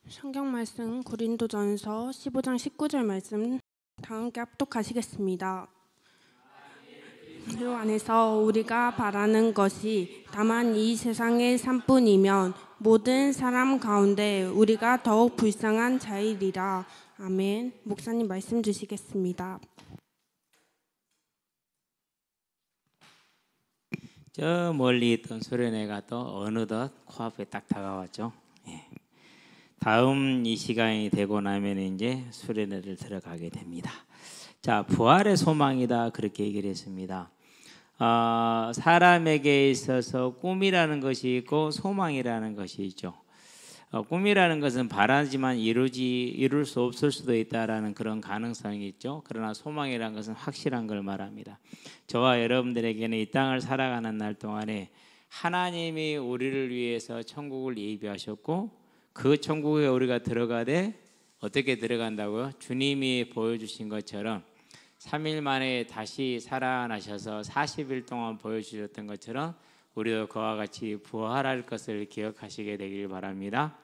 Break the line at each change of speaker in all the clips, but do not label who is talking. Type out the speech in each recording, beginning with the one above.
성경 말씀 고린도전서 15장 19절 말씀 다 함께 합독하시겠습니다. 그 안에서 우리가 바라는 것이 다만 이 세상의 삶뿐이면 모든 사람 가운데 우리가 더욱 불쌍한 자이리라. 아멘. 목사님 말씀 주시겠습니다.
저 멀리 있던 수련회가 또 어느덧 코앞에 딱 다가왔죠. 다음 이 시간이 되고 나면 이제 수련회를 들어가게 됩니다. 자, 부활의 소망이다 그렇게 얘기를 했습니다. 사람에게 있어서 꿈이라는 것이 있고 소망이라는 것이 있죠. 꿈이라는 것은 바라지만 이룰 수 없을 수도 있다라는 그런 가능성이 있죠. 그러나 소망이라는 것은 확실한 걸 말합니다. 저와 여러분들에게는 이 땅을 살아가는 날 동안에 하나님이 우리를 위해서 천국을 예비하셨고 그 천국에 우리가 들어가되 어떻게 들어간다고요? 주님이 보여주신 것처럼 3일 만에 다시 살아나셔서 40일 동안 보여주셨던 것처럼 우리도 그와 같이 부활할 것을 기억하시게 되길 바랍니다.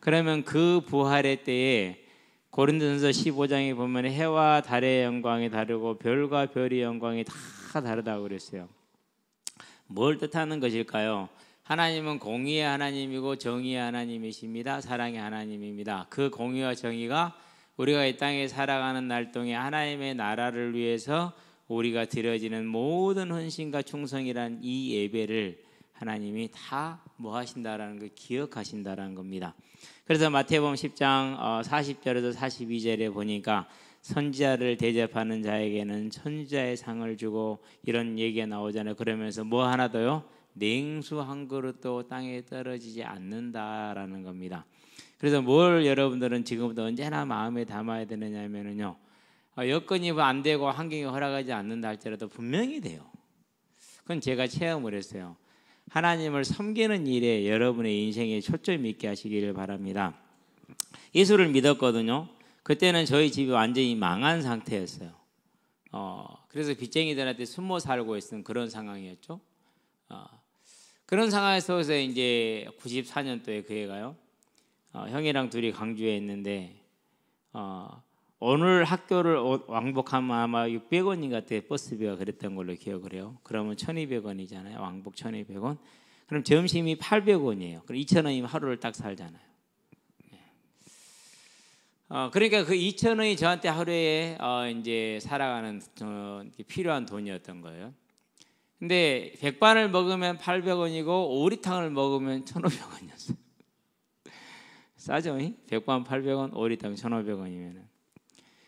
그러면 그 부활의 때에 고린도전서 15장에 보면 해와 달의 영광이 다르고 별과 별의 영광이 다 다르다고 그랬어요. 뭘 뜻하는 것일까요? 하나님은 공의의 하나님이고 정의의 하나님이십니다. 사랑의 하나님입니다. 그 공의와 정의가 우리가 이 땅에 살아가는 날 동안 하나님의 나라를 위해서 우리가 드려지는 모든 헌신과 충성이란 이 예배를 하나님이 다 뭐 하신다라는 걸 기억하신다라는 겁니다. 그래서 마태복음 10장 40절에서 42절에 보니까 선지자를 대접하는 자에게는 선지자의 상을 주고 이런 얘기가 나오잖아요. 그러면서 뭐 하나 더요? 냉수 한 그릇도 땅에 떨어지지 않는다라는 겁니다. 그래서 뭘 여러분들은 지금부터 언제나 마음에 담아야 되느냐면요, 여건이 안 되고 환경이 허락하지 않는다 할지라도 분명히 돼요. 그건 제가 체험을 했어요. 하나님을 섬기는 일에 여러분의 인생에 초점이 있게 하시기를 바랍니다. 예수를 믿었거든요. 그때는 저희 집이 완전히 망한 상태였어요. 그래서 빚쟁이들한테 숨어 살고 있는 그런 상황이었죠. 그런 상황에서 이제 94년도에 그 해가요. 형이랑 둘이 광주에 있는데 오늘 학교를 왕복하면 아마 600원인 것 같아요. 버스비가 그랬던 걸로 기억을 해요. 그러면 1200원이잖아요. 왕복 1200원. 그럼 점심이 800원이에요. 그럼 2000원이면 하루를 딱 살잖아요. 그러니까 그 2000원이 저한테 하루에 이제 살아가는 필요한 돈이었던 거예요. 근데 백반을 먹으면 800원이고 오리탕을 먹으면 1,500원이었어요. 싸죠? 백반 800원, 오리탕 1,500원이면.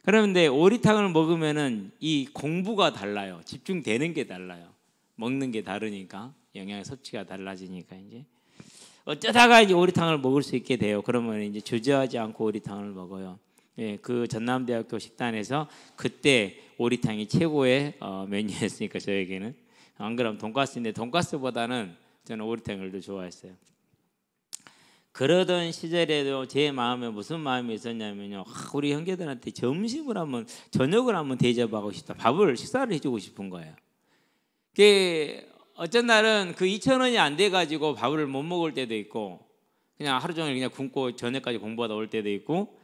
그런데 오리탕을 먹으면은 이 공부가 달라요. 집중되는 게 달라요. 먹는 게 다르니까 영양 섭취가 달라지니까 이제 어쩌다가 이제 오리탕을 먹을 수 있게 돼요. 그러면 이제 주저하지 않고 오리탕을 먹어요. 그 전남대학교 식단에서 그때 오리탕이 최고의 메뉴였으니까 저에게는. 안 그러면 돈가스인데 돈가스보다는 저는 오리탕을 더 좋아했어요. 그러던 시절에도 제 마음에 무슨 마음이 있었냐면요, 우리 형제들한테 점심을 한번 저녁을 한번 대접하고 싶다. 식사를 해주고 싶은 거예요. 어쩐 날은 그 2,000원이 안 돼가지고 밥을 못 먹을 때도 있고 그냥 하루 종일 그냥 굶고 저녁까지 공부하다 올 때도 있고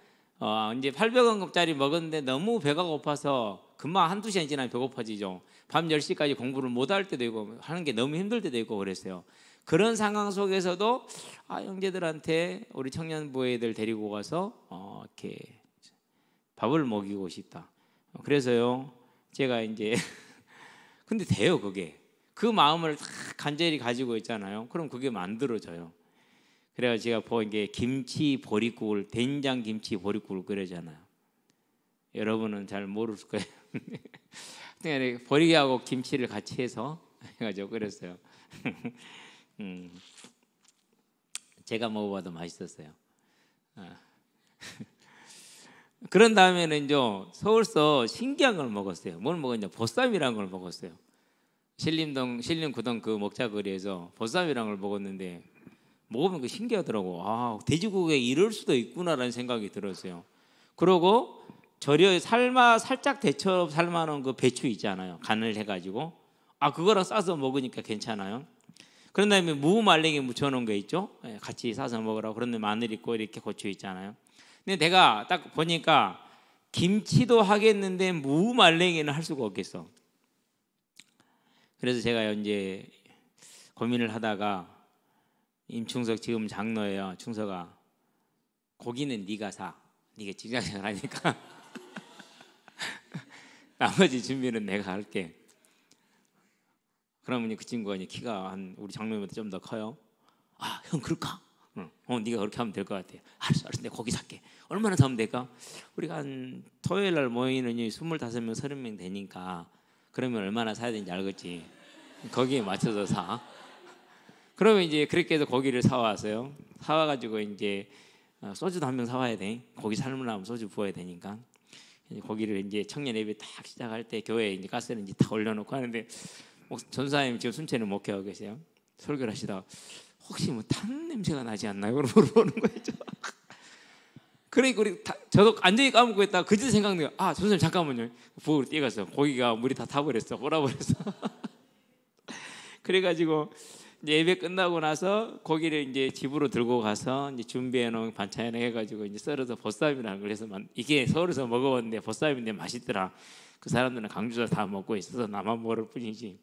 이제 800원짜리 먹었는데 너무 배가 고파서 금방 한두 시간 지나면 배고파지죠. 밤 10시까지 공부를 못 할 때도 있고 하는 게 너무 힘들 때도 있고 그랬어요. 그런 상황 속에서도 형제들한테 우리 청년부애들 데리고 가서 이렇게 밥을 먹이고 싶다. 그래서요 제가 이제 근데 돼요. 그게 그 마음을 다 간절히 가지고 있잖아요. 그럼 그게 만들어져요. 그래서 제가 이게 김치 보릿국을 된장 김치 보릿국을 끓여잖아요. 여러분은 잘 모를 거예요. 보리하고 김치를 같이 해서 해가지고 끓였어요. 제가 먹어봐도 맛있었어요. 그런 다음에는 이제 서울서 신기한 걸 먹었어요. 뭘 먹었냐? 보쌈이라는 걸 먹었어요. 신림구동 그 먹자거리에서 보쌈이라는 걸 먹었는데 먹으면 그 신기하더라고. 돼지고기에 이럴 수도 있구나라는 생각이 들었어요. 그러고 살짝 데쳐 삶아놓은 그 배추 있잖아요. 간을 해가지고 그거랑 싸서 먹으니까 괜찮아요. 그런 다음에 무말랭이 묻혀놓은 거 있죠. 같이 싸서 먹으라고. 그런데 마늘 있고 이렇게 고추 있잖아요. 근데 내가 딱 보니까 김치도 하겠는데 무말랭이는 할 수가 없겠어. 그래서 제가 이제 고민을 하다가 임충석 지금 장로예요. 충석아, 고기는 네가 사. 네가 직장생활 하니까 나머지 준비는 내가 할게. 그러면 그 친구가 키가 한 우리 장로님보다 좀 더 커요. 아, 형 그럴까? 네가 그렇게 하면 될 것 같아. 알았어, 내가 고기 살게. 얼마나 사면 될까? 우리가 한 토요일 날 모이는 25명, 30명 되니까 그러면 얼마나 사야 되는지 알겠지. 거기에 맞춰서 사. 그러면 이제 그렇게 해서 고기를 사왔어요. 사와가지고 이제 소주도 한 병 사와야 돼. 고기 삶으려면 소주 부어야 되니까. 고기를 이제 청년 예배 딱 시작할 때 교회에 이제 가스레인지 딱 올려놓고 하는데 전사님 지금 순천에 목회하고 계세요. 설교를 하시다가 혹시 뭐 탄 냄새가 나지 않나요? 물어보는 거예요. 그러니까 우리 저도 완전히 까먹고 있다가 그저 생각나요. 아, 전사님 잠깐만요. 부엌으로 뛰어갔어. 고기가 물이 다 타버렸어. 골아버렸어. 그래가지고 이제 예배 끝나고 나서 고기를 이제 집으로 들고 가서 이제 준비해 놓은 반찬을 해가지고 이제 썰어서 보쌈이라는 걸 해서 이게 서울에서 먹어봤는데 보쌈인데 맛있더라. 그 사람들은 강주에서 다 먹고 있어서 나만 모를 뿐이지.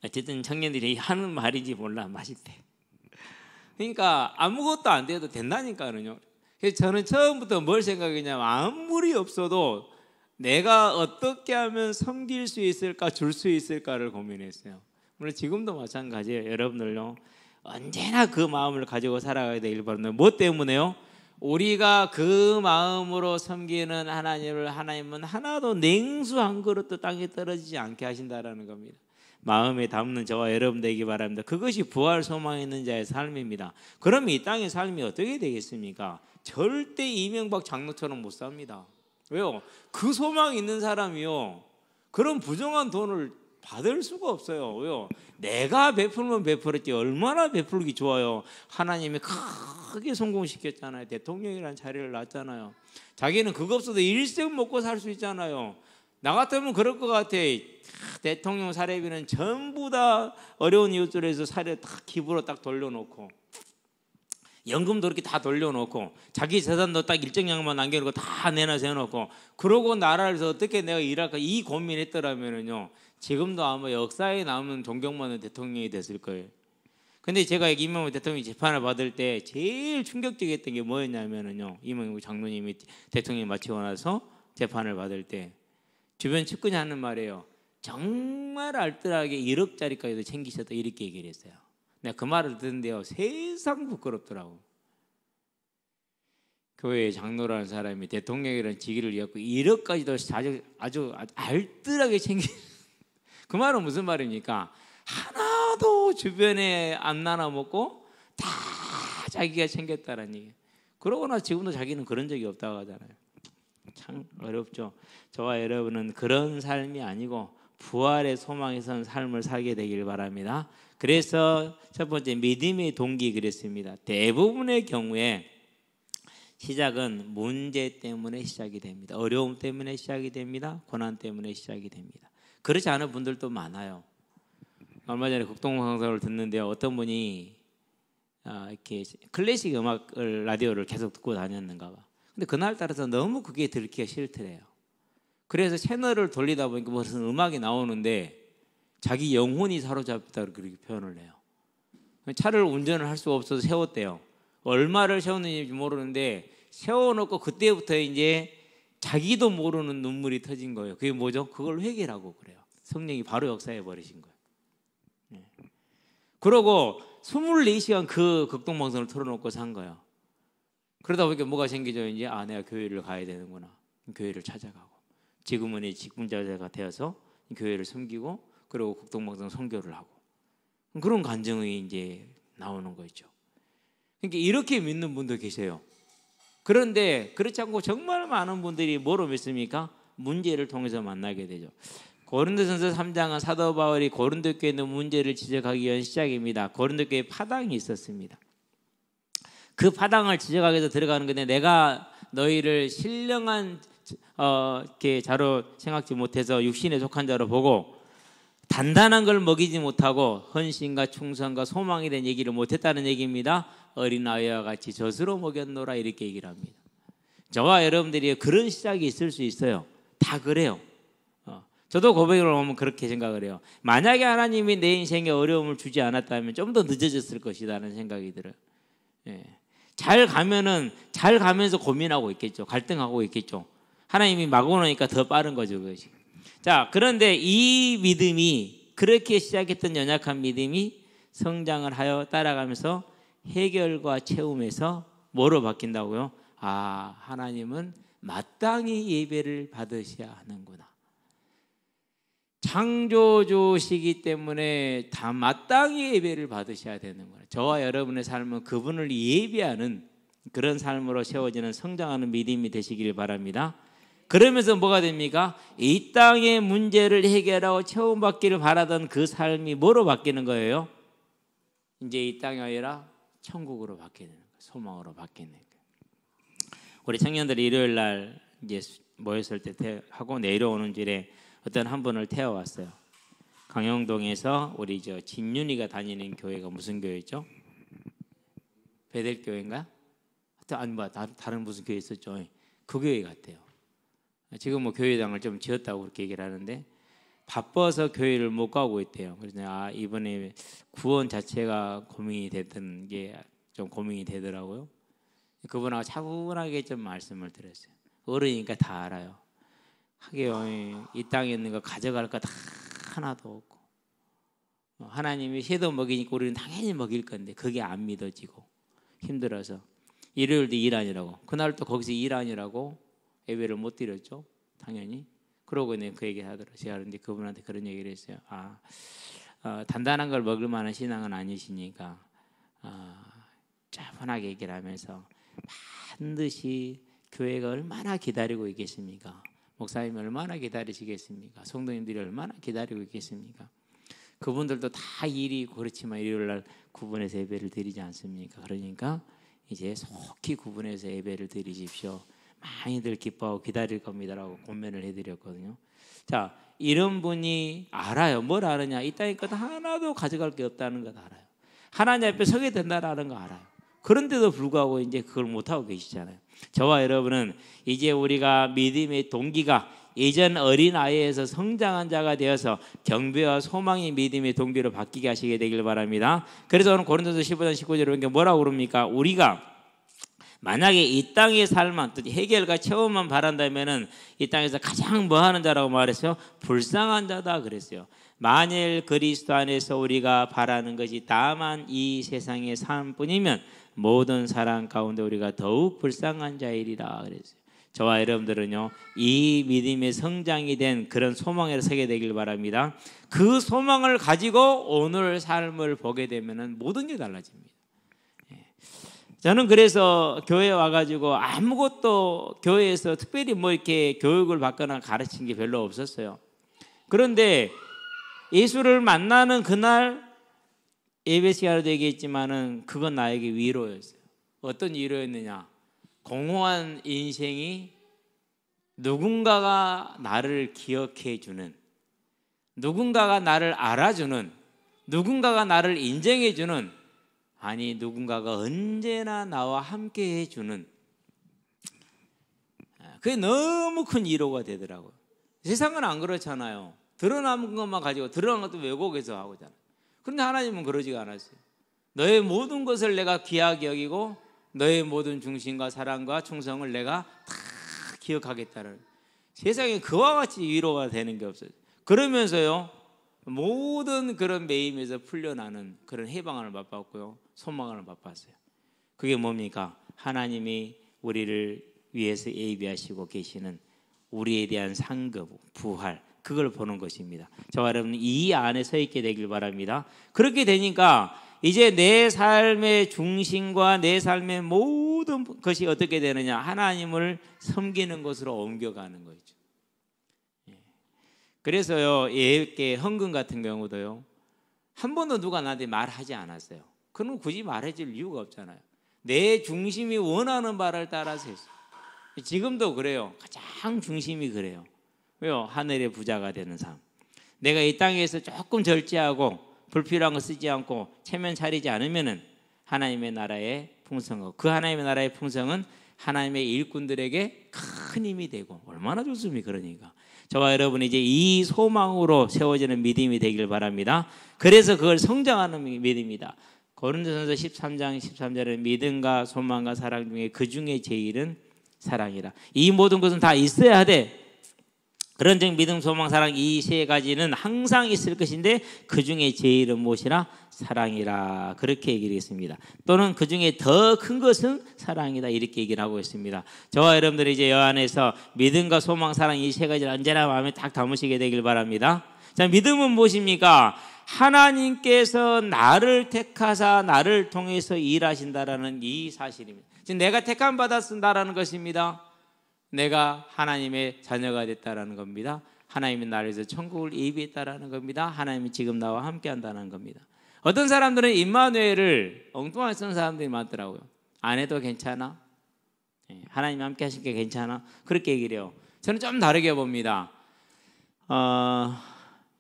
어쨌든 청년들이 하는 말인지 몰라 맛있대. 그러니까 아무것도 안 돼도 된다니까요. 그래서 저는 처음부터 뭘 생각했냐면 아무리 없어도 내가 어떻게 하면 섬길 수 있을까, 줄 수 있을까를 고민했어요. 물론 지금도 마찬가지예요. 여러분들요, 언제나 그 마음을 가지고 살아가야 되길 바랍니다. 뭐 때문에요? 우리가 그 마음으로 섬기는 하나님은 하나도 냉수 한 그릇도 땅에 떨어지지 않게 하신다라는 겁니다. 마음에 담는 저와 여러분 되기 바랍니다. 그것이 부활 소망 있는 자의 삶입니다. 그러면 이 땅의 삶이 어떻게 되겠습니까? 절대 이명박 장로처럼 못 삽니다. 왜요? 그 소망 있는 사람이요, 그런 부정한 돈을 받을 수가 없어요. 왜요? 내가 베풀면 베풀었지 얼마나 베풀기 좋아요. 하나님이 크게 성공시켰잖아요. 대통령이라는 자리를 놨잖아요. 자기는 그거 없어도 일생 먹고 살 수 있잖아요. 나 같으면 그럴 것 같아. 대통령 사례비는 전부 다 어려운 이웃들에서 사례 딱 기부로 딱 돌려놓고, 연금도 이렇게 다 돌려놓고, 자기 재산도 딱 일정량만 남겨놓고 다 내놔서 해놓고, 그러고 나라에서 어떻게 내가 일할까 이 고민했더라면요, 지금도 아마 역사에 남은 존경받는 대통령이 됐을 거예요. 근데 제가 이명박 대통령이 재판을 받을 때 제일 충격적이었던 게 뭐였냐면요, 이명박 장로님이 대통령이 마치고 나서 재판을 받을 때 주변 측근이 하는 말이에요. 정말 알뜰하게 1억짜리까지도 챙기셨다, 이렇게 얘기를 했어요. 내가 그 말을 듣는데요, 세상 부끄럽더라고. 교회의 장로라는 사람이 대통령이라는 직위를 이었고 1억까지도 아주 알뜰하게 챙기. 그 말은 무슨 말입니까? 하나도 주변에 안 나눠 먹고 다 자기가 챙겼다는 얘기. 그러고 나서 지금도 자기는 그런 적이 없다고 하잖아요. 참 어렵죠. 저와 여러분은 그런 삶이 아니고 부활의 소망에 선 삶을 살게 되길 바랍니다. 그래서 첫 번째, 믿음의 동기 그랬습니다. 대부분의 경우에 시작은 문제 때문에 시작이 됩니다. 어려움 때문에 시작이 됩니다. 고난 때문에 시작이 됩니다. 그렇지 않은 분들도 많아요. 얼마 전에 국동방송을 듣는데요, 어떤 분이 이렇게 클래식 음악을 라디오를 계속 듣고 다녔는가 봐. 근데 그날 따라서 너무 그게 들키기가 싫더래요. 그래서 채널을 돌리다 보니까 무슨 음악이 나오는데 자기 영혼이 사로잡혔다 그렇게 표현을 해요. 차를 운전을 할 수가 없어서 세웠대요. 얼마를 세웠는지 모르는데 세워놓고 그때부터 이제 자기도 모르는 눈물이 터진 거예요. 그게 뭐죠? 그걸 회개라고 그래요. 성령이 바로 역사해 버리신 거예요. 그러고 24시간 그 극동방송을 틀어놓고 산 거예요. 그러다 보니까 뭐가 생기죠? 이제 내가 교회를 가야 되는구나. 교회를 찾아가고, 지금은 직분자가 되어서 교회를 섬기고, 그리고 극동방송 선교를 하고, 그런 간증이 이제 나오는 거죠. 그러니까 이렇게 믿는 분도 계세요. 그런데 그렇지 않고 정말 많은 분들이 뭐로 믿습니까? 문제를 통해서 만나게 되죠. 고린도전서 3장은 사도 바울이 고린도 교회에 있는 문제를 지적하기 위한 시작입니다. 고린도 교회에 파당이 있었습니다. 그 파당을 지적하기 위해서 들어가는 건데, 내가 너희를 신령한 이렇게 자로 생각지 못해서 육신에 속한 자로 보고 단단한 걸 먹이지 못하고 헌신과 충성과 소망에 대한 얘기를 못했다는 얘기입니다. 어린아이와 같이 젖으로 먹였노라 이렇게 얘기를 합니다. 저와 여러분들이 그런 시작이 있을 수 있어요. 다 그래요. 저도 고백을 하면 그렇게 생각을 해요. 만약에 하나님이 내 인생에 어려움을 주지 않았다면 좀 더 늦어졌을 것이라는 생각이 들어요. 잘 가면서 고민하고 있겠죠. 갈등하고 있겠죠. 하나님이 막 오니까 더 빠른 거죠, 그것이. 자, 그런데 이 믿음이, 그렇게 시작했던 연약한 믿음이 성장을 하여 따라가면서 해결과 채움에서 뭐로 바뀐다고요? 아, 하나님은 마땅히 예배를 받으셔야 하는구나. 창조주시기 때문에 다 마땅히 예배를 받으셔야 되는 거예요. 저와 여러분의 삶은 그분을 예배하는 그런 삶으로 세워지는 성장하는 믿음이 되시길 바랍니다. 그러면서 뭐가 됩니까? 이 땅의 문제를 해결하고 채움받기를 바라던 그 삶이 뭐로 바뀌는 거예요? 이제 이 땅이 아니라 천국으로 바뀌는 거예요. 소망으로 바뀌는 거예요. 우리 청년들이 일요일 날 이제 모였을 때 하고 내려오는 길에 어떤 한 분을 태워왔어요. 강영동에서 우리 저 진윤이가 다니는 교회가 무슨 교회죠? 베델교회인가? 아니 뭐 다른 무슨 교회 있었죠? 그 교회 같아요. 지금 뭐 교회당을 좀 지었다고 그렇게 얘기를 하는데 바빠서 교회를 못 가고 있대요. 그래서 이번에 구원 자체가 고민이 됐던 게 좀 고민이 되더라고요. 그분하고 차분하게 좀 말씀을 드렸어요. 어른이니까 다 알아요. 하게요. 이 땅에 있는 거 가져갈 거 다 하나도 없고 하나님이 새도 먹이니까 우리는 당연히 먹일 건데 그게 안 믿어지고 힘들어서 일요일도 일하느라고 그날 또 거기서 일하느라고 예배를 못 드렸죠. 당연히. 그러고 그 얘기를 하더라고요. 제가 그런데 그분한테 그런 얘기를 했어요. 단단한 걸 먹을 만한 신앙은 아니시니까 차분하게 얘기를 하면서 반드시 교회가 얼마나 기다리고 있겠습니까? 목사님이 얼마나 기다리시겠습니까? 성도님들이 얼마나 기다리고 있겠습니까? 그분들도 다 일이 그렇지만 일요일날 구분해서 예배를 드리지 않습니까? 그러니까 이제 속히 구분해서 예배를 드리십시오. 많이들 기뻐하고 기다릴 겁니다라고 권면을 해드렸거든요. 자, 이런 분이 알아요. 뭘 아느냐? 이 땅의 것 하나도 가져갈 게 없다는 것 알아요. 하나님 앞에 서게 된다는 거 알아요. 그런데도 불구하고 이제 그걸 못하고 계시잖아요. 저와 여러분은 이제 우리가 믿음의 동기가 예전 어린아이에서 성장한 자가 되어서 경배와 소망의 믿음의 동기로 바뀌게 하시게 되길 바랍니다. 그래서 오늘 고린도서 15장 19절에 뭐라고 그럽니까? 우리가 만약에 이 땅의 삶만 해결과 체험만 바란다면은 이 땅에서 가장 뭐하는 자라고 말했어요? 불쌍한 자다 그랬어요. 만일 그리스도 안에서 우리가 바라는 것이 다만 이 세상의 삶뿐이면 모든 사람 가운데 우리가 더욱 불쌍한 자이리라 그랬어요. 저와 여러분들은요 이 믿음의 성장이 된 그런 소망에 서게 되길 바랍니다. 그 소망을 가지고 오늘 삶을 보게 되면은 모든 게 달라집니다. 저는 그래서 교회에 와가지고 아무것도 교회에서 특별히 뭐 이렇게 교육을 받거나 가르친 게 별로 없었어요. 그런데 예수를 만나는 그날 예배 시간에도 얘기했지만은 그건 나에게 위로였어요. 어떤 위로였느냐? 공허한 인생이 누군가가 나를 기억해 주는, 누군가가 나를 알아주는, 누군가가 나를 인정해 주는, 아니 누군가가 언제나 나와 함께 해주는, 그게 너무 큰 위로가 되더라고요. 세상은 안 그렇잖아요. 드러나는 것만 가지고 드러난 것도 왜곡해서 하고잖아요. 그런데 하나님은 그러지가 않았어요. 너의 모든 것을 내가 귀하게 여기고 너의 모든 중심과 사랑과 충성을 내가 다 기억하겠다는, 세상에 그와 같이 위로가 되는 게 없어요. 그러면서요 모든 그런 매임에서 풀려나는 그런 해방을 맛봤고요, 소망을 맛봤어요. 그게 뭡니까? 하나님이 우리를 위해서 예비하시고 계시는 우리에 대한 상급, 부활, 그걸 보는 것입니다. 저와 여러분 이 안에 서 있게 되길 바랍니다. 그렇게 되니까 이제 내 삶의 중심과 내 삶의 모든 것이 어떻게 되느냐? 하나님을 섬기는 것으로 옮겨가는 거죠. 그래서요, 예께 헌금 같은 경우도요, 한 번도 누가 나한테 말하지 않았어요. 그럼 굳이 말해줄 이유가 없잖아요. 내 중심이 원하는 바를 따라서 했어요. 지금도 그래요. 가장 중심이 그래요. 왜요? 하늘의 부자가 되는 삶. 내가 이 땅에서 조금 절제하고 불필요한 거 쓰지 않고 체면 차리지 않으면은 하나님의 나라의 풍성하고 그 하나님의 나라의 풍성은 하나님의 일꾼들에게 큰 힘이 되고 얼마나 좋습니까? 그러니까 저와 여러분이 이제 이 소망으로 세워지는 믿음이 되길 바랍니다. 그래서 그걸 성장하는 믿음이다. 고린도전서 13장 13절에 믿음과 소망과 사랑 중에 그 중에 제일은 사랑이라. 이 모든 것은 다 있어야 돼. 그런 즉 믿음, 소망, 사랑 이 세 가지는 항상 있을 것인데 그 중에 제일은 무엇이라? 사랑이라. 그렇게 얘기를 했습니다. 또는 그 중에 더 큰 것은 사랑이다. 이렇게 얘기를 하고 있습니다. 저와 여러분들이 이제 여 안에서 믿음과 소망, 사랑 이 세 가지를 언제나 마음에 딱 담으시게 되길 바랍니다. 자, 믿음은 무엇입니까? 하나님께서 나를 택하사 나를 통해서 일하신다라는 이 사실입니다. 지금 내가 택함 받았다라는 것입니다. 내가 하나님의 자녀가 됐다라는 겁니다. 하나님이 나를 위해서 천국을 예비했다라는 겁니다. 하나님이 지금 나와 함께 한다는 겁니다. 어떤 사람들은 임마누엘을 엉뚱하게 쓰는 사람들이 많더라고요. 안 해도 괜찮아? 하나님이 함께 하시니까 괜찮아? 그렇게 얘기를 해요. 저는 좀 다르게 봅니다.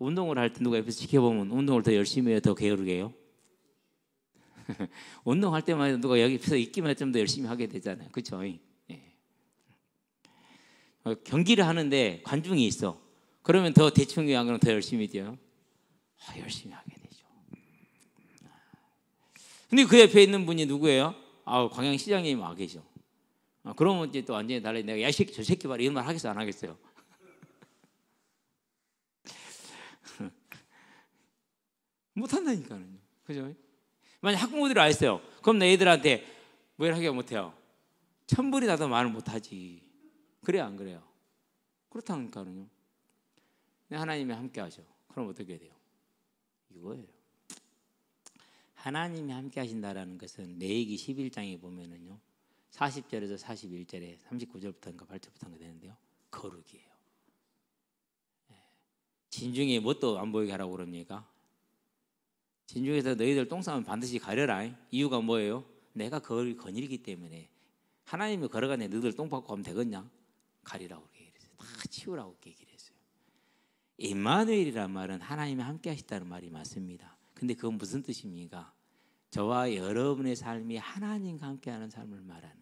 운동을 할 때 누가 옆에서 지켜보면 운동을 더 열심히 해요? 더 게으르게 해요? 운동할 때만 해도 누가 옆에서 있기만 좀 더 열심히 하게 되잖아요. 그렇죠? 경기를 하는데 관중이 있어. 그러면 더 대충 안 그러면 더 열심히 뛰어요. 열심히 하게 되죠. 근데 그 옆에 있는 분이 누구예요? 광양시장님이 와 계셔. 그러면 이제 또 완전히 달라. 내가 야, 이 새끼, 저 새끼 봐라. 이런 말 하겠어, 안 하겠어요? 못한다니까요. 그죠? 만약 학부모들이 와 있어요. 그럼 내 애들한테 뭘 하기가 못해요. 1000불이 나도 말을 못하지. 그래요, 안 그래요? 그렇다니까요. 하나님이 함께 하셔. 그럼 어떻게 돼요? 이거예요. 하나님이 함께 하신다라는 것은 레위기 11장에 보면은요. 40절에서 41절에 39절부터인가 8절부터인가 되는데요. 거룩이에요. 진중에 뭣도 안 보이게 하라고 그럽니까? 진중에서 너희들 똥 싸면 반드시 가려라. 이유가 뭐예요? 내가 그걸 거느리기 때문에. 하나님이 걸어가네 너희들 똥 받고 하면 되겠냐? 가리라고 얘기를 했어요. 다 치우라고 얘기를 했어요. 임마누엘이란 말은 하나님이 함께 하시다는 말이 맞습니다. 근데 그건 무슨 뜻입니까? 저와 여러분의 삶이 하나님과 함께하는 삶을 말하는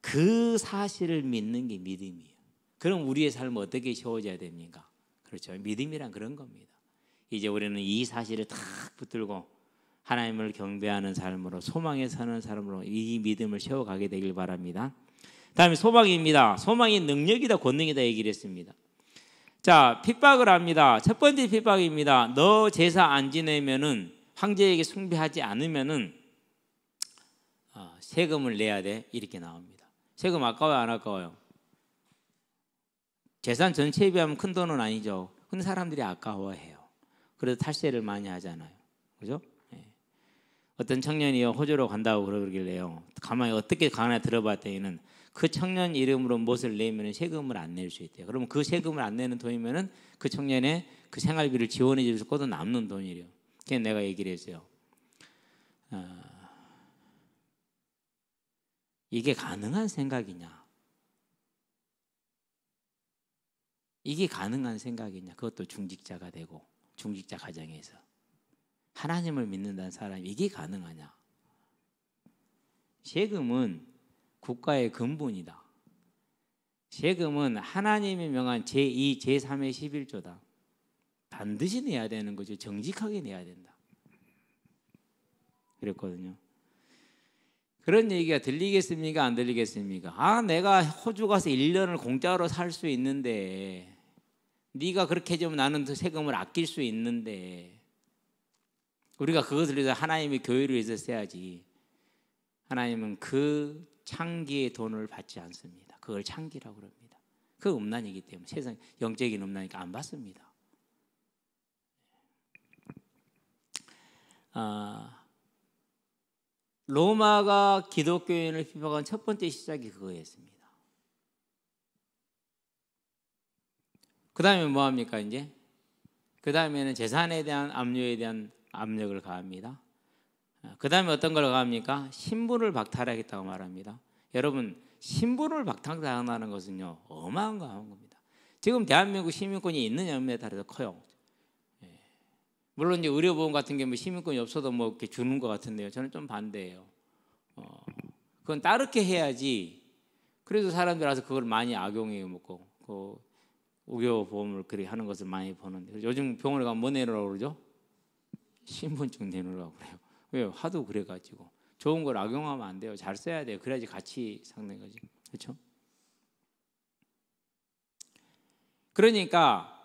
그 사실을 믿는 게 믿음이에요. 그럼 우리의 삶은 어떻게 세워져야 됩니까? 그렇죠. 믿음이란 그런 겁니다. 이제 우리는 이 사실을 탁 붙들고 하나님을 경배하는 삶으로 소망에 사는 삶으로 이 믿음을 세워가게 되길 바랍니다. 다음에 소망입니다. 소망이 능력이다 권능이다 얘기를 했습니다. 자, 핍박을 합니다. 첫 번째 핍박입니다. 너 제사 안 지내면은 황제에게 숭배하지 않으면은 세금을 내야 돼. 이렇게 나옵니다. 세금 아까워요, 안 아까워요? 재산 전체에 비하면 큰 돈은 아니죠. 근데 사람들이 아까워해요. 그래서 탈세를 많이 하잖아요. 그죠? 어떤 청년이 호주로 간다고 그러길래요. 가만히 어떻게 가나 들어봤더니는 그 청년 이름으로 무엇을 내면 세금을 안 낼 수 있대요. 그러면 그 세금을 안 내는 돈이면은 그 청년의 그 생활비를 지원해 줄 수 있고 남는 돈이래요. 그래서 내가 얘기를 했어요. 이게 가능한 생각이냐? 이게 가능한 생각이냐? 그것도 중직자가 되고 중직자 가정에서 하나님을 믿는다는 사람이 이게 가능하냐? 세금은 국가의 근본이다. 세금은 하나님이 명한 제2, 제3의 11조다. 반드시 내야 되는 거죠. 정직하게 내야 된다. 그랬거든요. 그런 얘기가 들리겠습니까? 안 들리겠습니까? 내가 호주 가서 1년을 공짜로 살 수 있는데 네가 그렇게 해주면 나는 그 세금을 아낄 수 있는데 우리가 그것을 위해서 하나님의 교회를 위해서 써야지. 하나님은 그 창기의 돈을 받지 않습니다. 그걸 창기라고 그럽니다. 그 음란이기 때문에 세상 영적인 음란이니까 안 받습니다. 로마가 기독교인을 핍박한 첫 번째 시작이 그거였습니다. 그 다음에 뭐 합니까 이제? 그 다음에는 재산에 대한 압류에 대한 압력을 가합니다. 그 다음에 어떤 걸 가합니까? 신분을 박탈하겠다고 말합니다. 여러분 신분을 박탈당하는 것은요 어마어마한 겁니다. 지금 대한민국 시민권이 있느냐 없느냐에 따라서 커요. 물론 이제 의료보험 같은 게 뭐 시민권이 없어도 뭐 이렇게 주는 것 같은데요. 저는 좀 반대예요. 그건 따르게 해야지. 그래도 사람들 와서 그걸 많이 악용해 먹고 그 의료보험을 그렇게 하는 것을 많이 보는데 요즘 병원에 가면 뭐 내놓으라고 그러죠? 신분증 내놓으라고 그래요. 왜요? 하도 그래가지고 좋은 걸 악용하면 안 돼요. 잘 써야 돼요. 그래야지 같이 삭는 거지. 그렇죠? 그러니까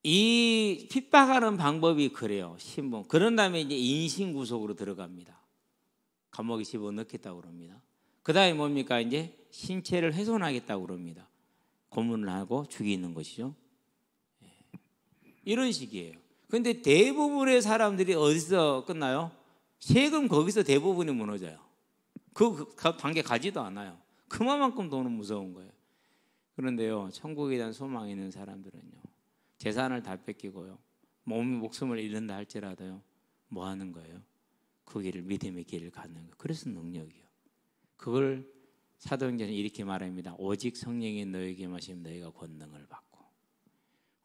이 핍박하는 방법이 그래요. 신분. 그런 다음에 이제 인신구속으로 들어갑니다. 감옥에 집어넣겠다고 그럽니다. 그 다음에 뭡니까? 이제 신체를 훼손하겠다고 그럽니다. 고문을 하고 죽이는 것이죠. 이런 식이에요. 그런데 대부분의 사람들이 어디서 끝나요? 세금 거기서 대부분이 무너져요. 그 관계 가지도 않아요. 그만큼 돈은 무서운 거예요. 그런데요, 천국에 대한 소망이 있는 사람들은요, 재산을 다 뺏기고요, 목숨을 잃는다 할지라도요, 뭐 하는 거예요? 그 길을, 믿음의 길을 가는 거예요. 그래서 능력이요. 그걸 사도행전은 이렇게 말합니다. 오직 성령이 너에게 마시면 너희가 권능을 받고.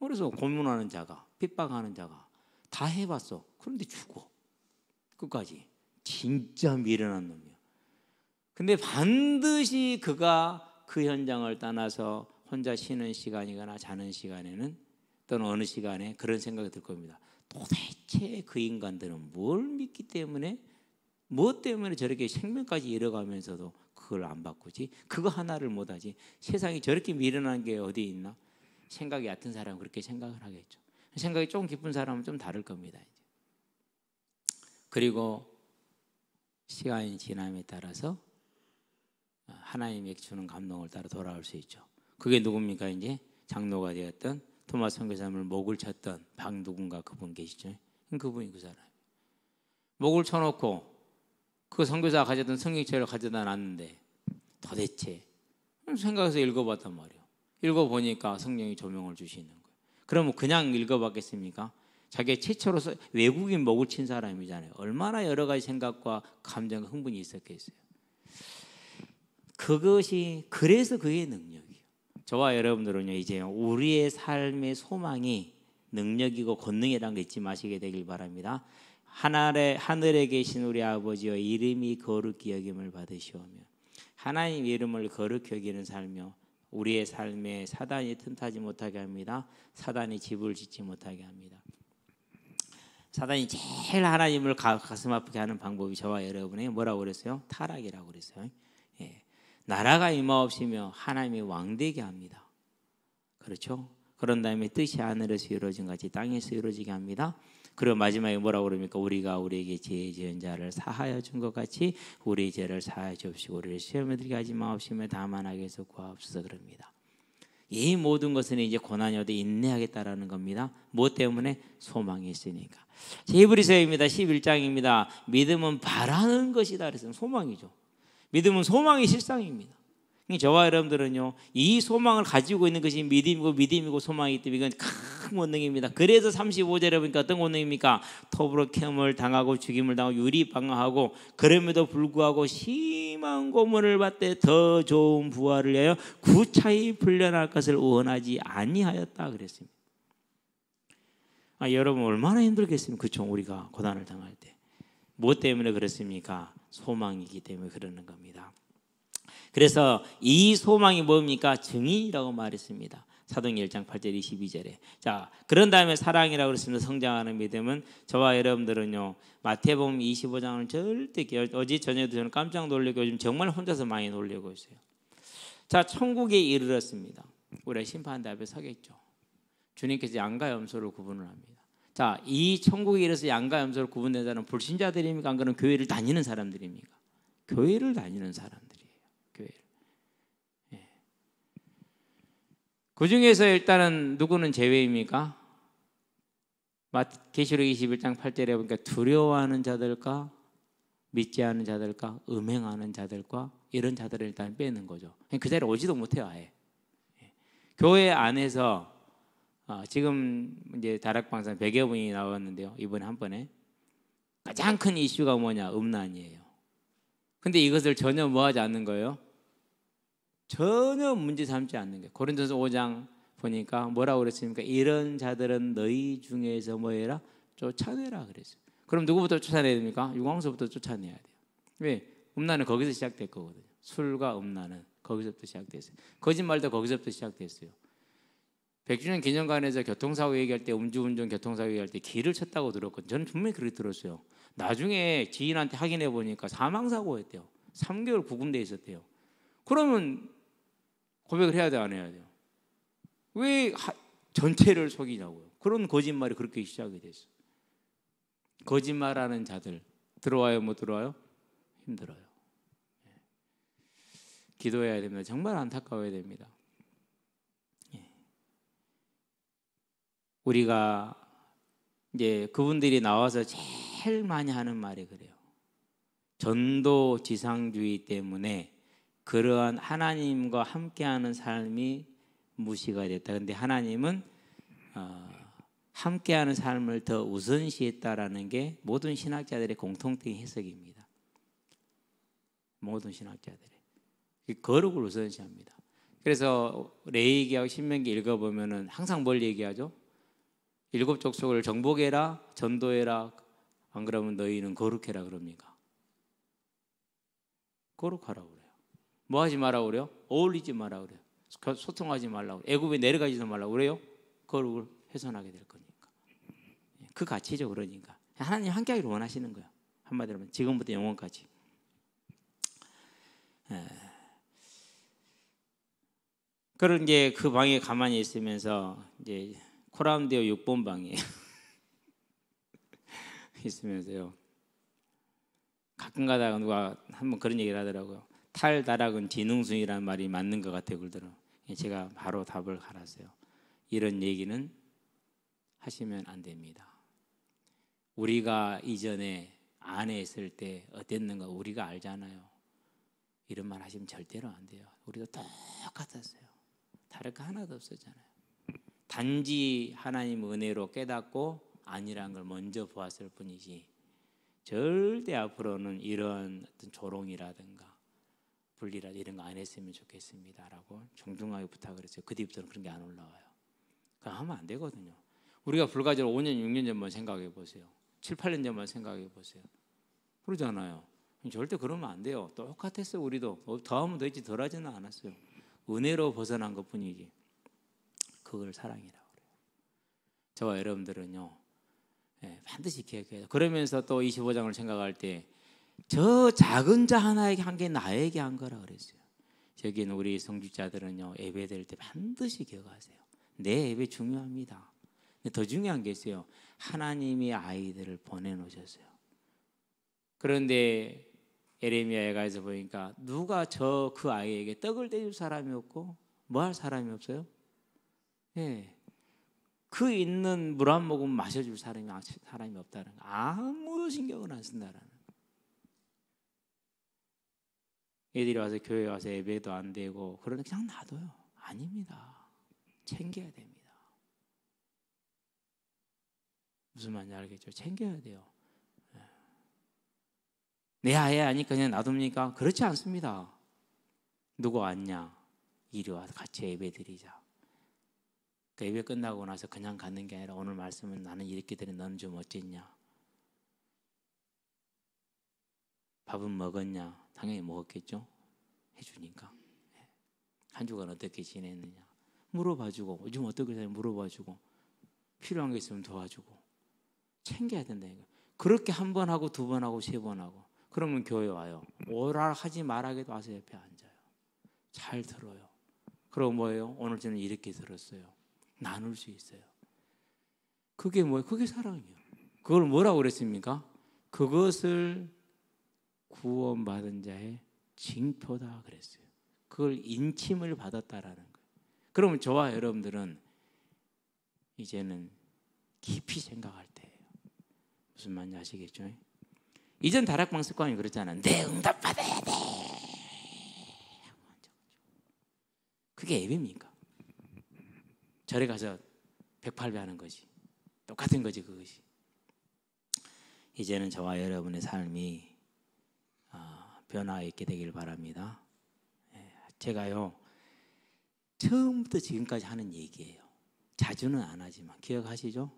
그래서 고문하는 자가, 핍박하는 자가 다 해봤어. 그런데 죽어. 끝까지. 진짜 미련한 놈이야. 근데 반드시 그가 그 현장을 떠나서 혼자 쉬는 시간이거나 자는 시간에는 또는 어느 시간에 그런 생각이 들 겁니다. 도대체 그 인간들은 뭘 믿기 때문에 무엇 때문에 저렇게 생명까지 잃어가면서도 그걸 안 바꾸지? 그거 하나를 못하지? 세상에 저렇게 미련한 게 어디 있나? 생각이 얕은 사람은 그렇게 생각을 하겠죠. 생각이 조금 깊은 사람은 좀 다를 겁니다. 이제. 그리고 시간이 지남에 따라서 하나님이 주는 감동을 따라 돌아올 수 있죠. 그게 누굽니까? 이제 장로가 되었던 토마스 선교사님을 목을 쳤던 누군가 그분 계시죠? 그분이 그 사람. 목을 쳐놓고 그 선교사가 가져던 성경책을 가져다 놨는데 도대체 생각해서 읽어봤단 말이에요. 읽어보니까 성령이 조명을 주시는 거예요. 그러면 그냥 읽어봤겠습니까? 자기가 최초로 외국인 목을 친 사람이잖아요. 얼마나 여러 가지 생각과 감정과 흥분이 있었겠어요. 그래서 그게 능력이에요. 저와 여러분들은요, 이제 우리의 삶의 소망이 능력이고 권능이라는 거 잊지 마시게 되길 바랍니다. 하늘에 계신 우리 아버지여 이름이 거룩히 여김을 받으시오며 하나님 이름을 거룩히 여기는 삶이요 우리의 삶에 사단이 틈타지 못하게 합니다. 사단이 집을 짓지 못하게 합니다. 사단이 제일 하나님을 가슴 아프게 하는 방법이 저와 여러분의 뭐라고 그랬어요? 타락이라고 그랬어요. 예. 나라가 임하옵시며 하나님이 왕되게 합니다. 그렇죠? 그런 다음에 뜻이 하늘에서 이루어진 같이 땅에서 이루어지게 합니다. 그리고 마지막에 뭐라고 그럽니까? 우리가 우리에게 죄 지은 자를 사하여 준 것 같이 우리 죄를 사하여 주옵시고 우리를 시험에 들게 하지 마옵시며 다만 악에서 구하옵소서 그럽니다. 이 모든 것은 이제 고난이 오되 인내하겠다라는 겁니다. 무엇 때문에? 소망이 있으니까. 히브리서입니다. 11장입니다. 믿음은 바라는 것이다 그랬어요. 소망이죠. 믿음은 소망이 실상입니다. 저와 여러분들은요, 이 소망을 가지고 있는 것이 믿음이고 소망이기 때문에 이건 큰 권능입니다. 그래서 35절에 보니까 어떤 권능입니까? 톱으로 캠을 당하고 죽임을 당하고 유리방황하고 그럼에도 불구하고 심한 고문을 받되 더 좋은 부활을 위하여 구차히 풀려날 것을 원하지 아니하였다 그랬습니다. 여러분 얼마나 힘들겠습니까? 그렇죠? 우리가 고난을 당할 때. 무엇 때문에 그렇습니까? 소망이기 때문에 그러는 겁니다. 그래서 이 소망이 뭡니까? 증인이라고 말했습니다. 사도행전 1장 8절 22절에. 자, 그런 다음에 사랑이라고 그랬습니다. 성장하는 믿음은 저와 여러분들은요, 마태복음 25장은 절대 어제 저녁에도 저는 깜짝 놀라고 요즘 정말 혼자서 많이 놀라고 있어요. 자, 천국에 이르렀습니다. 우리가 심판대 앞에 서겠죠. 주님께서 양과 염소를 구분을 합니다. 자, 이 천국에 이르러서 양과 염소를 구분된 자는 불신자들입니까? 안 그러면 교회를 다니는 사람들입니까? 교회를 다니는 사람들이에요. 교회를. 예. 그 중에서 일단은 누구는 제외입니까? 계시록 21장 8절에 보니까 두려워하는 자들과 믿지 않은 자들과 음행하는 자들과 이런 자들을 일단 빼는 거죠. 그 자리에 오지도 못해요, 아예. 예. 교회 안에서 지금 이제 다락방송 100여 분이 나왔는데요. 이번에 한 번에 가장 큰 이슈가 뭐냐? 음란이에요. 근데 이것을 전혀 뭐하지 않는 거예요? 전혀 문제 삼지 않는 거예요. 고린도서 5장 보니까 뭐라고 그랬습니까? 이런 자들은 너희 중에서 뭐 해라? 쫓아내라 그랬어요. 그럼 누구부터 쫓아내야 됩니까? 유광서부터 쫓아내야 돼요. 왜? 음란은 거기서 시작됐거든요. 술과 음란은 거기서부터 시작됐어요. 거짓말도 거기서부터 시작됐어요. 100주년 기념관에서 교통사고 얘기할 때, 음주운전 교통사고 얘기할 때 길을 쳤다고 들었거든요. 저는 분명히 그렇게 들었어요. 나중에 지인한테 확인해 보니까 사망사고였대요. 3개월 구금돼 있었대요. 그러면 고백을 해야 돼, 안 해야 돼요? 왜 전체를 속이냐고요. 그런 거짓말이 그렇게 시작이 됐어요. 거짓말하는 자들 들어와요, 못 들어와요? 힘들어요. 기도해야 됩니다. 정말 안타까워야 됩니다. 우리가 이제 그분들이 나와서 제일 많이 하는 말이 그래요. 전도 지상주의 때문에 그러한 하나님과 함께하는 삶이 무시가 됐다. 그런데 하나님은 함께하는 삶을 더 우선시했다라는 게 모든 신학자들의 공통된 해석입니다. 모든 신학자들의 거룩을 우선시합니다. 그래서 레위기하고 신명기 읽어보면은 항상 뭘 얘기하죠? 7 족속을 정복해라, 전도해라. 안 그러면 너희는 거룩해라 그럽니까? 거룩하라고 그래요. 뭐 하지 말라고 그래요? 어울리지 말라고 그래요. 소통하지 말라고. 애굽에 내려가지도 말라고 그래요. 거룩을 훼손하게 될 거니까. 그 가치죠. 그러니까 하나님 함께하기를 원하시는 거예요. 한마디로 하면 지금부터 영원까지. 그런 이제 그 방에 가만히 있으면서 이제 코람데오 6번 방에 있으면서요. 가끔 가다가 누가 한번 그런 얘기를 하더라고요. 탈다락은 지능순이라는 말이 맞는 것 같아요. 그러더라고요. 제가 바로 답을 갈았어요. 이런 얘기는 하시면 안 됩니다. 우리가 이전에 안에 있을 때 어땠는가 우리가 알잖아요. 이런 말 하시면 절대로 안 돼요. 우리도 똑같았어요. 다를 거 하나도 없었잖아요. 단지 하나님 은혜로 깨닫고 아니란 걸 먼저 보았을 뿐이지 절대 앞으로는 이런 어떤 조롱이라든가 분리라든가 이런 거 안 했으면 좋겠습니다라고 정중하게 부탁을 했어요. 그 뒤부터는 그런 게 안 올라와요. 그거 하면 안 되거든요. 우리가 불과적으로 5년, 6년 전만 생각해 보세요. 7, 8년 전만 생각해 보세요. 그러잖아요. 절대 그러면 안 돼요. 똑같았어요. 우리도 더하면 더 있지 덜 하지는 않았어요. 은혜로 벗어난 것뿐이지. 그걸 사랑이라고 그래요. 저와 여러분들은요. 반드시 기억해야 돼요. 그러면서 또 25장을 생각할 때 저 작은 자 하나에게 한 게 나에게 한 거라 그랬어요. 여기는 우리 성직자들은요. 예배드릴 때 반드시 기억하세요. 내 예배 중요합니다. 근데 더 중요한 게 있어요. 하나님이 아이들을 보내놓으셨어요. 그런데 에레미야 예가에서 보니까 누가 그 아이에게 떡을 떼줄 사람이 없고 뭐 할 사람이 없어요? 그 있는 물 한 모금 마셔줄 사람이 없다는 거. 아무도 신경을 안 쓴다라는 거. 애들이 와서 교회 와서 예배도 안 되고 그러니까 그냥 놔둬요. 아닙니다. 챙겨야 됩니다. 무슨 말인지 알겠죠? 챙겨야 돼요. 내 아이 아니까 그냥 놔둡니까? 그렇지 않습니다. 누구 왔냐? 이리 와서 같이 예배 드리자. 그 예배 끝나고 나서 그냥 가는 게 아니라 오늘 말씀은 나는 이렇게 드린 너는 좀 어쨌냐? 밥은 먹었냐? 당연히 먹었겠죠? 해주니까. 한 주간 어떻게 지냈느냐? 물어봐주고 요즘 어떻게 사냐 물어봐주고 필요한 게 있으면 도와주고 챙겨야 된다니까. 그렇게 한 번 하고 두 번 하고 세 번 하고 그러면 교회 와요. 오라 하지 말하게도 와서 옆에 앉아요. 잘 들어요. 그리고 뭐예요? 오늘 저는 이렇게 들었어요. 나눌 수 있어요. 그게 뭐예요? 그게 사랑이에요. 그걸 뭐라고 그랬습니까? 그것을 구원받은 자의 징표다 그랬어요. 그걸 인침을 받았다라는 거예요. 그러면 저와 여러분들은 이제는 깊이 생각할 때예요. 무슨 말인지 아시겠죠? 이전 다락방 습관이 그렇잖아요. 내 응답 받아야 돼. 그게 예배입니까? 절에 가서 108배 하는 거지. 똑같은 거지 그것이. 이제는 저와 여러분의 삶이 변화있게 되길 바랍니다. 제가요 처음부터 지금까지 하는 얘기예요. 자주는 안 하지만 기억하시죠?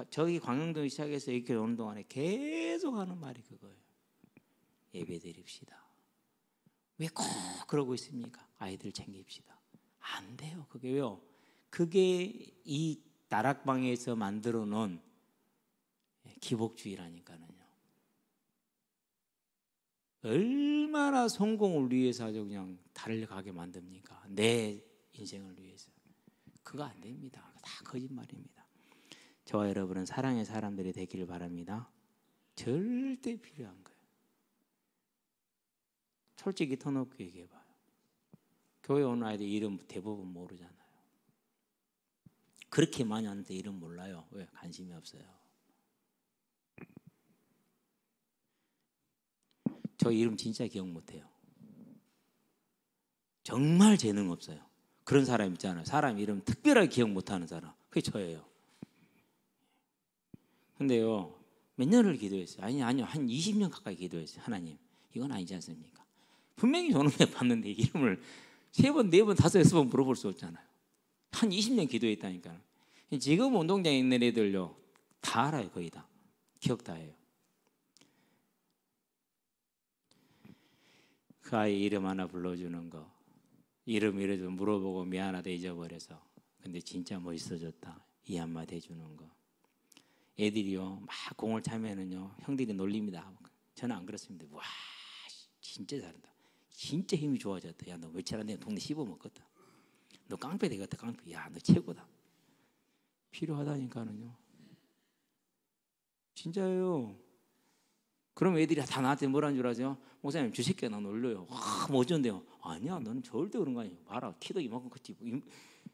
저기 광명동 시작해서 이렇게 오는 동안에 계속 하는 말이 그거예요. 예배 드립시다. 왜 꼭 그러고 있습니까? 아이들 챙깁시다. 안 돼요. 그게 왜요? 그게 이 다락방에서 만들어 놓은 기복주의라니까요. 얼마나 성공을 위해서 아주 그냥 달려가게 만듭니까? 내 인생을 위해서. 그거 안 됩니다. 다 거짓말입니다. 저와 여러분은 사랑의 사람들이 되기를 바랍니다. 절대 필요한 거예요. 솔직히 터놓고 얘기해봐요. 교회 오는 아이들 이름 대부분 모르잖아요. 그렇게 많이 하는데 이름 몰라요. 왜? 관심이 없어요. 저 이름 진짜 기억 못해요. 정말 재능 없어요. 그런 사람 있잖아요. 사람 이름 특별하게 기억 못하는 사람. 그게 저예요. 근데요, 몇 년을 기도했어요. 아니요, 한 20년 가까이 기도했어요. 하나님, 이건 아니지 않습니까? 분명히 저는 봤는데 이름을 3번, 4번, 5, 6번 물어볼 수 없잖아요. 한 20년 기도했다니까요. 지금 운동장에 있는 애들요, 다 알아요. 거의 다. 기억 다 해요. 그 아이 이름 하나 불러주는 거, 이름 이래도 물어보고 미안하다 잊어버려서, 근데 진짜 멋있어졌다 이 한마디 해주는 거. 애들이요 막 공을 차면은요 형들이 놀립니다. 저는 안 그렇습니다. 와 진짜 잘한다. 진짜 힘이 좋아졌다. 야 너 왜 잘하냐? 동네 씹어먹겠다. 너 깡패 되겠다. 깡패. 야 너 최고다. 필요하다니까는요. 진짜예요. 그럼 애들이 다 나한테 뭐라는 줄 아세요? 목사님 저 새끼가 나 놀려요. 와 뭐 어쩐데요? 아니야 너는 절대 그런 거 아니야. 봐라 키도 이만큼 컸지.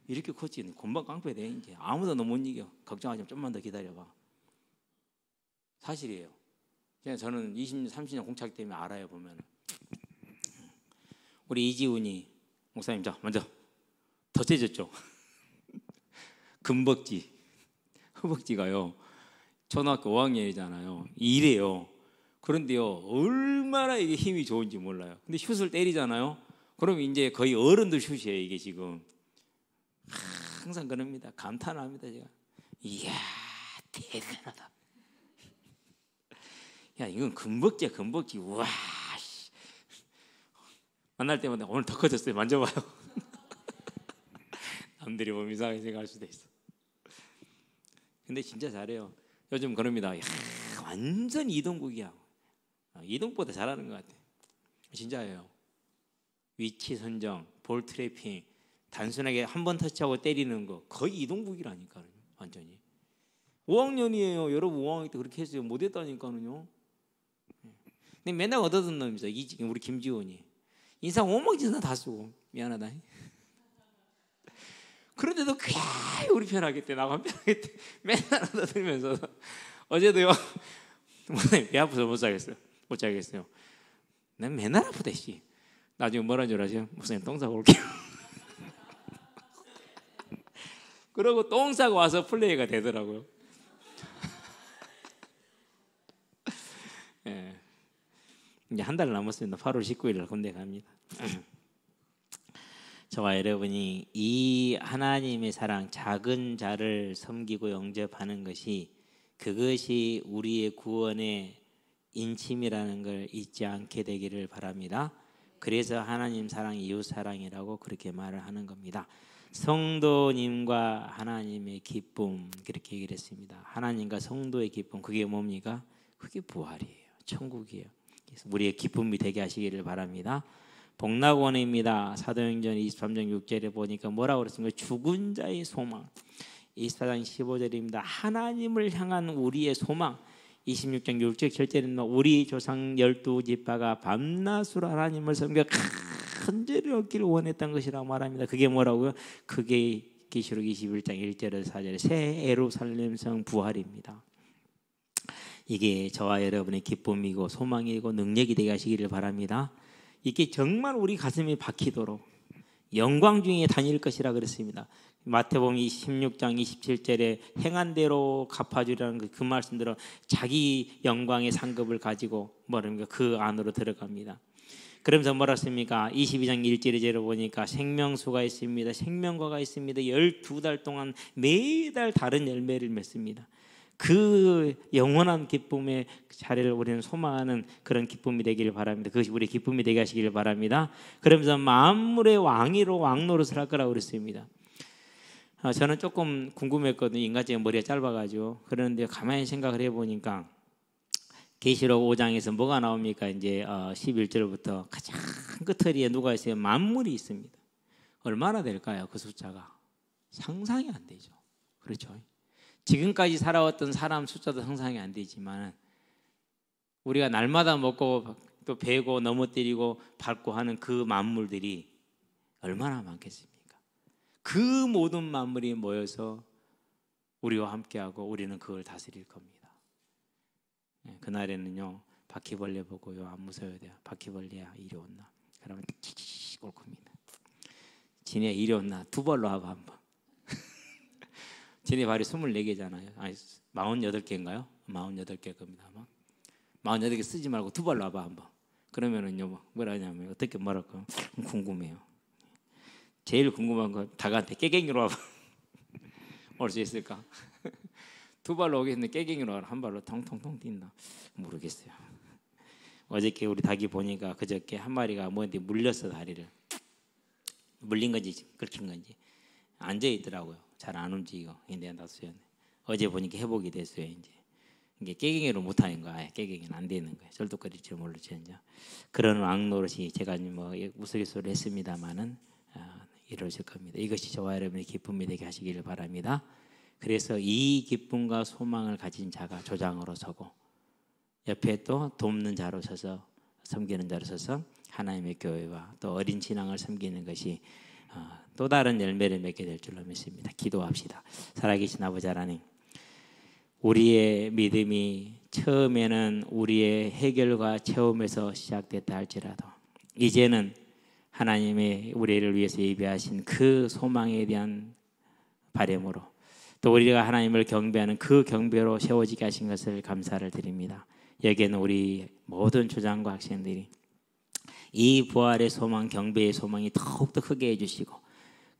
이렇게 컸지. 금방 깡패 돼. 이제 아무도 너 못 이겨. 걱정하지 마. 좀만 더 기다려봐. 사실이에요. 그냥 저는 20년, 30년 공착 때문에 알아요. 보면 우리 이지훈이 목사님 자 먼저 더 세졌죠. 금벅지, 허벅지가요. 초등학교 5학년이잖아요. 이래요. 그런데요, 얼마나 이게 힘이 좋은지 몰라요. 근데 슛을 때리잖아요. 그럼 이제 거의 어른들 슛이에요. 이게 지금 항상 그럽니다. 감탄합니다. 제가 이야 대단하다. 야 이건 금벅지야 금벅지. 우와 만날 때마다 오늘 더 커졌어요. 만져봐요. 남들이 보면 이상하게 생각할 수도 있어. 근데 진짜 잘해요. 요즘 그럽니다. 야, 완전 이동국이야. 이동보다 잘하는 것 같아. 진짜예요. 위치 선정, 볼 트래핑, 단순하게 한 번 터치하고 때리는 거 거의 이동국이라니까요. 완전히. 5학년이에요. 여러분 5학년 때 그렇게 했어요. 못했다니까요. 근데 맨날 얻어듣는 놈이죠. 우리 김지원이. 인상 오목짓은 다 쓰고 미안하다. 그런데도 그냥 우리 편하겠대. 나가 편하겠대. 맨날 얻어들면서 어제도요. 목사님 배 아파서 못 자겠어요. 난 맨날 아프대 씨. 나중에 뭐라는 줄 아세요? 목사님 똥 싸고 올게요. 그러고 똥 싸고 와서 플레이가 되더라고요. 예. 이제 한 달 남았습니다. 8월 19일 군대 갑니다. 저와 여러분이 이 하나님의 사랑, 작은 자를 섬기고 영접하는 것이 그것이 우리의 구원의 인침이라는 걸 잊지 않게 되기를 바랍니다. 그래서 하나님 사랑, 이웃 사랑이라고 그렇게 말을 하는 겁니다. 성도님과 하나님의 기쁨 그렇게 얘기를 했습니다. 하나님과 성도의 기쁨 그게 뭡니까? 그게 부활이에요. 천국이에요. 그래서 우리의 기쁨이 되게 하시기를 바랍니다. 복락원입니다. 사도행전 23장 6절에 보니까 뭐라고 그랬습니까? 죽은 자의 소망. 24장 15절입니다. 하나님을 향한 우리의 소망. 26장 6절 7절입니다. 우리 조상 12지파가 밤낮으로 하나님을 섬겨 큰 죄를 얻기를 원했던 것이라고 말합니다. 그게 뭐라고요? 그게 계시록 21장 1절에서 4절에 새 예루살렘 성 부활입니다. 이게 저와 여러분의 기쁨이고 소망이고 능력이 되게 하시기를 바랍니다. 이게 정말 우리 가슴에 박히도록 영광 중에 다닐 것이라 그랬습니다. 마태복음 16장 27절에 행한 대로 갚아주라는 그 말씀대로 자기 영광의 상급을 가지고 뭐랍니까? 그 안으로 들어갑니다. 그러면서 뭐라 했습니까? 22장 1절에 보니까 생명수가 있습니다. 생명과가 있습니다. 12달 동안 매달 다른 열매를 맺습니다. 그 영원한 기쁨의 자리를 우리는 소망하는 그런 기쁨이 되기를 바랍니다. 그것이 우리 기쁨이 되게 하시기를 바랍니다. 그러면서 만물의 왕위로 왕노릇을 할 거라고 그랬습니다. 저는 조금 궁금했거든요. 인간적인 머리가 짧아가지고. 그런데 가만히 생각을 해보니까 계시록 5장에서 뭐가 나옵니까? 이제 11절부터 가장 끝처리에 누가 있어요? 만물이 있습니다. 얼마나 될까요? 그 숫자가 상상이 안 되죠. 그렇죠? 지금까지 살아왔던 사람 숫자도 상상이 안 되지만 우리가 날마다 먹고 또 베고 넘어뜨리고 밟고 하는 그 만물들이 얼마나 많겠습니까? 그 모든 만물이 모여서 우리와 함께하고 우리는 그걸 다스릴 겁니다. 그날에는요, 바퀴벌레 보고요, 안 무서워야 돼요. 바퀴벌레야 이리 온나? 그러면 칙칙 올 겁니다. 지네 이리 온나? 두 발로 와봐 한번. 지네 발이 24개잖아요. 아니 48개인가요? 48개 겁니다. 아마 48개 쓰지 말고 두 발로 와봐 한번. 그러면은요, 뭐라 하냐면 어떻게 말할까 궁금해요. 제일 궁금한 건 닭한테 깨갱이로 와봐. 올 수 있을까? 두 발로 오겠는데 깨갱이로 와라. 한 발로 통통통 뛴다. 모르겠어요. 어저께 우리 닭이 보니까 그저께 한 마리가 뭐한테 물렸어. 다리를 물린 건지 긁힌 건지 앉아 있더라고요. 잘 안 움직이고. 근데 나도 어제 보니까 회복이 됐어요. 이게 깨갱이로 못하는 거야. 깨갱이는 안 되는 거예요. 절도거릴 줄 모르죠. 이제 그런 왕노릇이 제가 뭐 우스갯소리를 했습니다만은 이루어질 겁니다. 이것이 저와 여러분의 기쁨이 되게 하시기를 바랍니다. 그래서 이 기쁨과 소망을 가진 자가 조장으로 서고 옆에 또 돕는 자로 서서 섬기는 자로 서서 하나님의 교회와 또 어린 신앙을 섬기는 것이 또 다른 열매를 맺게 될 줄로 믿습니다. 기도합시다. 살아계신 아버지 하나님, 우리의 믿음이 처음에는 우리의 해결과 체험에서 시작됐다 할지라도 이제는 하나님의 우리를 위해서 예비하신 그 소망에 대한 바람으로 또 우리가 하나님을 경배하는 그 경배로 세워지게 하신 것을 감사를 드립니다. 여기에는 우리 모든 조장과 학생들이 이 부활의 소망, 경배의 소망이 더욱더 크게 해주시고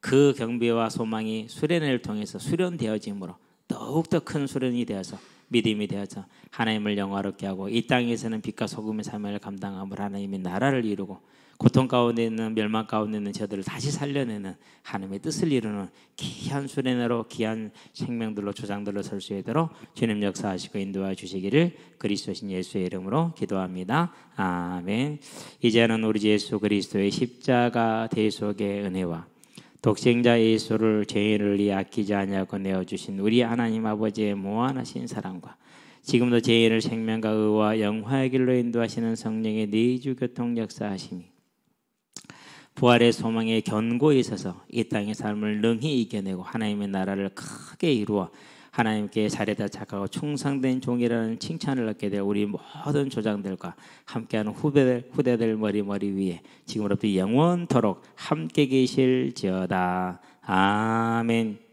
그 경배와 소망이 수련회를 통해서 수련되어짐으로 더욱더 큰 수련이 되어서 믿음이 되어서 하나님을 영화롭게 하고 이 땅에서는 빛과 소금의 사명을 감당함으로 하나님의 나라를 이루고 고통 가운데 있는 멸망 가운데 있는 저들을 다시 살려내는 하나님의 뜻을 이루는 귀한 수련회로 귀한 생명들로 조장들로 설 수 있도록 주님 역사하시고 인도해 주시기를 그리스도신 예수의 이름으로 기도합니다. 아멘. 이제는 우리 예수 그리스도의 십자가 대속의 은혜와 독생자 예수를 죄인을 위해 아끼지 아니하고 내어주신 우리 하나님 아버지의 무한하신 사랑과 지금도 죄인을 생명과 의와 영화의 길로 인도하시는 성령의 내주 교통 역사하심이 부활의 소망에 견고히 있어서 이 땅의 삶을 능히 이겨내고 하나님의 나라를 크게 이루어 하나님께 잘했다 착하고 충성된 종이라는 칭찬을 얻게 될 우리 모든 조장들과 함께하는 후대들 머리 위에 지금으로부터 영원토록 함께 계실지어다. 아멘.